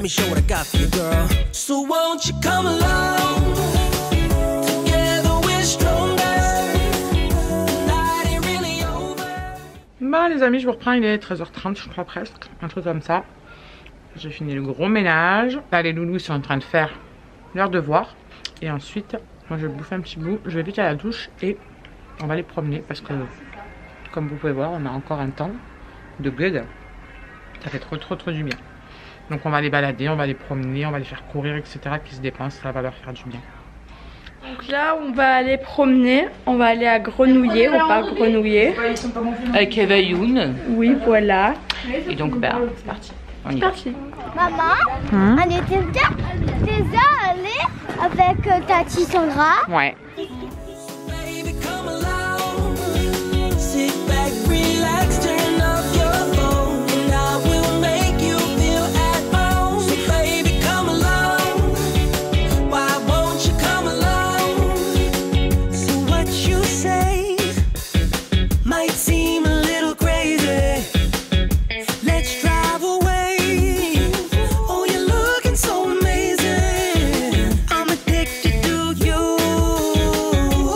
me show what I got for you, girl. So won't you come along? Together we're stronger. The night ain't really over. Bon les amis, je vous reprends, il est 13h30 je crois presque, un truc comme ça. J'ai fini le gros ménage. Là les loulous sont en train de faire leur devoir. Et ensuite, moi je vais bouffer un petit bout. Je vais vite à la douche et on va les promener parce que comme vous pouvez voir, on a encore un temps de good. Ça fait trop du bien. Donc on va les balader, on va les promener, on va les faire courir, etc. Qui se dépensent, ça va leur faire du bien. Donc là, on va aller promener, on va aller à Grenouiller, au parc Grenouiller. Avec Eva Youn. Oui, voilà. Et donc bah, c'est parti. On y C'est va. parti. Maman, on était déjà allés avec Tati Sandra. Ouais. Baby, come along. Sit back, relax, turn off your phone, and I will make you feel at home. So baby, come along. Why won't you come along? So what you say might seem a little crazy. Let's drive away. Oh, you're looking so amazing. I'm addicted to you.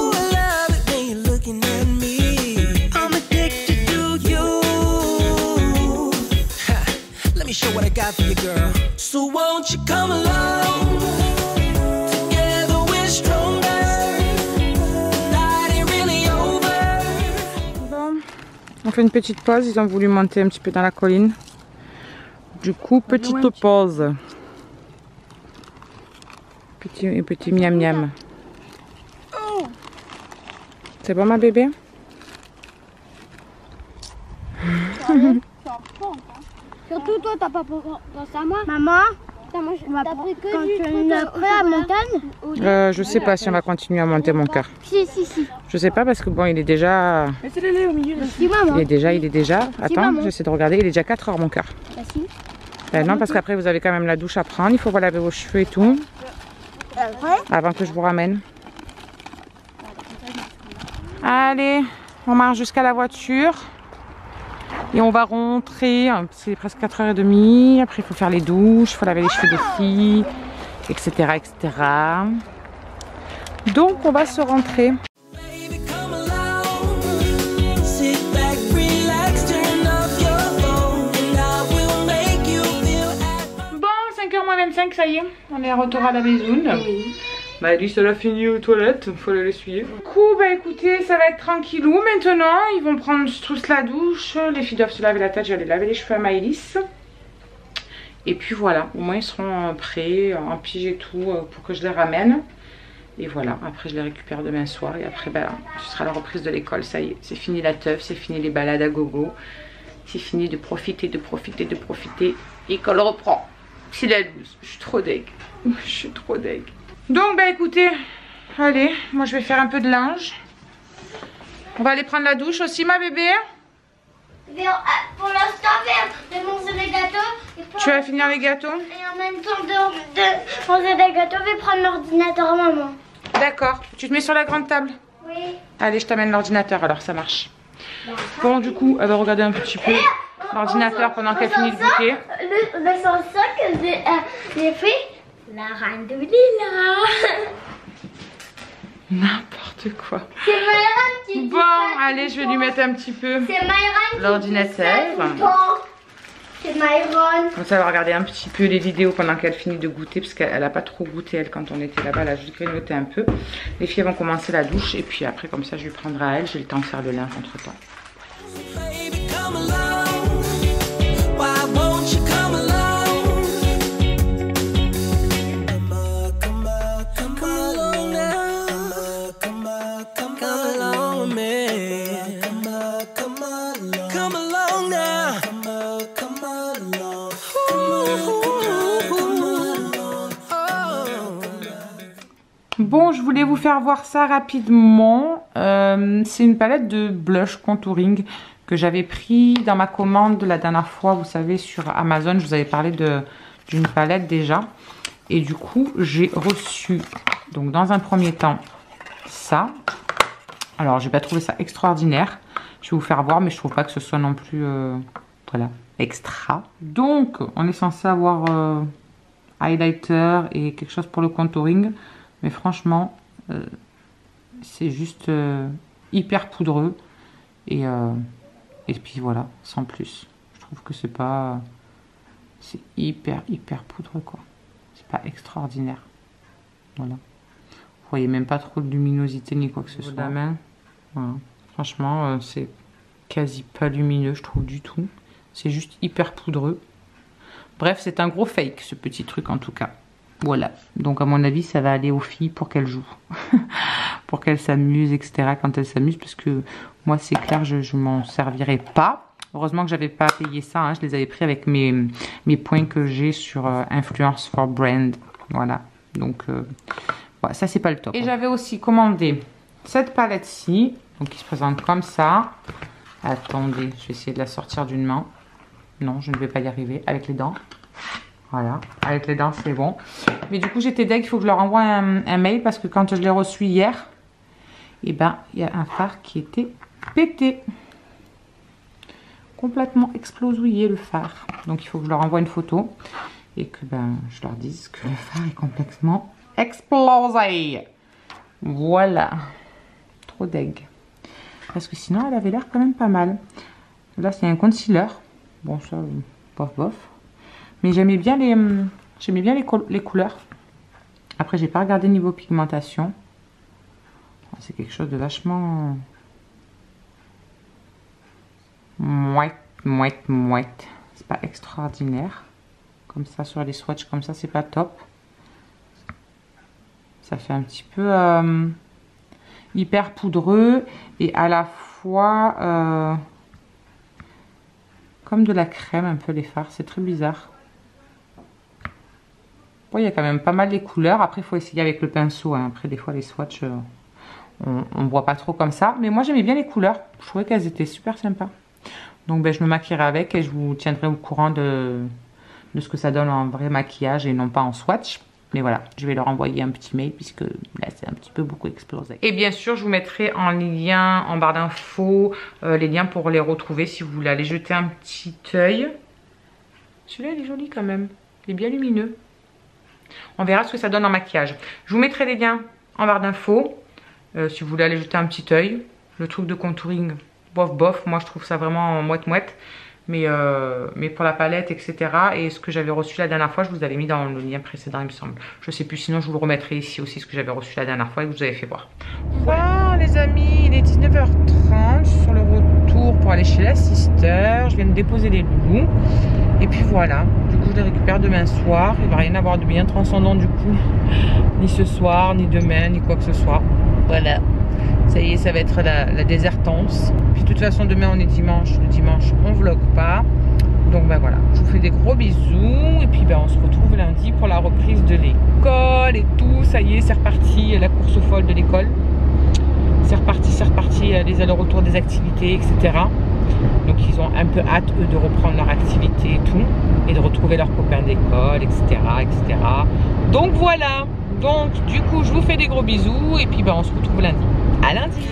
I love it when you're looking at me. I'm addicted to you. Ha, let me show what I got for you, girl. So won't you come along? Together we're stronger. The night ain't really over. Bon, on fait une petite pause, ils ont voulu monter un petit peu dans la colline. Du coup, petite pause. Petit miam miam. C'est bon ma bébé? Surtout toi, t'as pas pensé à moi. Maman, t'as pris que du truc à la montagne. Je sais pas si on va continuer à monter mon cœur. Si. Je sais pas parce que bon, il est déjà... Mettez-les au milieu. Si, maman. Il est déjà... Attends, maman. j'essaie de regarder, il est déjà 4 heures mon cœur. Bah, si. Non, parce qu'après vous avez quand même la douche à prendre, il faut vous laver vos cheveux et tout. Après, Avant que je vous ramène. Allez, on marche jusqu'à la voiture. Et on va rentrer. C'est presque 4h30. Après, il faut faire les douches, il faut laver les cheveux des filles, etc., etc. Donc, on va se rentrer. Baby, come along. Sit back, relax, turn off your phone, and I will make you feel at home. Bon, 5h moins 25, ça y est. On est à retour à la maison. Oui. Bah lui ça l'a fini aux toilettes, faut aller l'essuyer. Du coup bah écoutez, ça va être tranquillou maintenant, ils vont prendre tous la douche, les filles doivent se laver la tête, je vais aller laver les cheveux à Maëlys. Et puis voilà, au moins ils seront prêts, en pige et tout, pour que je les ramène. Et voilà, après je les récupère demain soir et après bah, ce sera la reprise de l'école, ça y est, c'est fini la teuf, c'est fini les balades à gogo. C'est fini de profiter, école reprend. C'est la loose, je suis trop deg, je suis trop deg. Donc bah écoutez, allez, moi je vais faire un peu de linge. On va aller prendre la douche aussi ma bébé. pour l'instant, de manger les gâteaux. Tu vas finir les gâteaux? Et en même temps de manger des gâteaux, je vais prendre l'ordinateur à maman. D'accord, tu te mets sur la grande table? Oui. Allez, je t'amène l'ordinateur alors, ça marche. Bon du coup, elle va regarder un petit peu l'ordinateur pendant qu'elle finit de goûter. Le sens que j'ai fait la reine de Lila. N'importe quoi. C'est Myron qui dit Bon, ça. allez, je vais lui mettre un petit peu C'est Myron qui l'ordinateur. dit ça tout le temps. C'est Myron. Comme ça, elle va regarder un petit peu les vidéos pendant qu'elle finit de goûter, parce qu'elle n'a pas trop goûté, elle, quand on était là-bas. Elle a juste grignoté un peu. Les filles vont commencer la douche, et puis après, comme ça, je lui prendrai à elle. J'ai le temps de faire le linge entre-temps. Baby, come along. Why won't you come along? Come along now. Come along with me. Come along now. Come along. Bon, je voulais vous faire voir ça rapidement. C'est une palette de blush contouring que j'avais pris dans ma commande la dernière fois, vous savez, sur Amazon. Je vous avais parlé d'une palette déjà. Et du coup, j'ai reçu, donc dans un premier temps, ça. Alors, j'ai pas trouvé ça extraordinaire. Je vais vous faire voir, mais je trouve pas que ce soit non plus, voilà, extra. Donc, on est censé avoir highlighter et quelque chose pour le contouring. Mais franchement, c'est juste hyper poudreux. Et puis voilà, sans plus. Je trouve que c'est pas... C'est hyper poudreux quoi. C'est pas extraordinaire. Voilà. Vous voyez même pas trop de luminosité ni quoi que ce soit. La main, voilà. Franchement, c'est quasi pas lumineux, je trouve du tout. C'est juste hyper poudreux. Bref, c'est un gros fake ce petit truc en tout cas. Voilà. Donc à mon avis, ça va aller aux filles pour qu'elles jouent. Pour qu'elles s'amusent, etc. Quand elles s'amusent, parce que moi, c'est clair, je m'en servirai pas. Heureusement que j'avais pas payé ça, hein. Je les avais pris avec mes points que j'ai sur Influence for Brand. Voilà. Donc, voilà, ça, c'est pas le top. Et j'avais aussi commandé cette palette-ci, donc qui se présente comme ça. Attendez, je vais essayer de la sortir d'une main. Non, je ne vais pas y arriver. Avec les dents. Voilà. Avec les dents, c'est bon. Mais du coup, j'étais deg, il faut que je leur envoie un mail parce que quand je l'ai reçu hier, et ben, il y a un phare qui était pété. Complètement explosouillé le phare. Donc il faut que je leur envoie une photo et que je leur dise que le phare est complètement explosé. Voilà. Trop deg. Parce que sinon elle avait l'air quand même pas mal. Là c'est un concealer. Bon ça, bof bof. Mais j'aimais bien les couleurs. Après j'ai pas regardé niveau pigmentation. C'est quelque chose de vachement... mouette. C'est pas extraordinaire. Comme ça, sur les swatchs, comme ça, c'est pas top. Ça fait un petit peu hyper poudreux et à la fois comme de la crème, un peu les fards. C'est très bizarre. Bon, il y a quand même pas mal les couleurs. Après, il faut essayer avec le pinceau. Hein. Après, des fois, les swatchs, on voit pas trop comme ça. Mais moi, j'aimais bien les couleurs. Je trouvais qu'elles étaient super sympas. Donc je me maquillerai avec et je vous tiendrai au courant de ce que ça donne en vrai maquillage et non pas en swatch. Mais voilà, je vais leur envoyer un petit mail puisque là c'est un petit peu beaucoup explosé. Et bien sûr, je vous mettrai en lien, en barre d'infos, les liens pour les retrouver si vous voulez aller jeter un petit œil. Celui-là il est joli quand même, il est bien lumineux. On verra ce que ça donne en maquillage. Je vous mettrai les liens en barre d'infos si vous voulez aller jeter un petit œil. Le truc de contouring... bof bof, moi je trouve ça vraiment mouette, mais pour la palette etc. Et ce que j'avais reçu la dernière fois, je vous avais mis dans le lien précédent il me semble, je sais plus, sinon je vous le remettrai ici aussi, ce que j'avais reçu la dernière fois et que je vous avais fait voir. Voilà les amis, il est 19h30, je suis sur le retour pour aller chez la sister, je viens de déposer les loulous et puis voilà, du coup je les récupère demain soir. Il va rien avoir de bien transcendant du coup, ni ce soir, ni demain, ni quoi que ce soit. Voilà. Ça y est, ça va être la désertance. Puis de toute façon, demain on est dimanche. Le dimanche, on vlog pas. Donc voilà, je vous fais des gros bisous. Et puis on se retrouve lundi pour la reprise de l'école et tout. Ça y est, c'est reparti, la course folle de l'école. C'est reparti, les allers-retours des activités, etc. Donc ils ont un peu hâte, eux, de reprendre leur activité et tout. Et de retrouver leurs copains d'école, etc., etc. Donc voilà. Donc du coup, je vous fais des gros bisous. Et puis on se retrouve lundi. À lundi.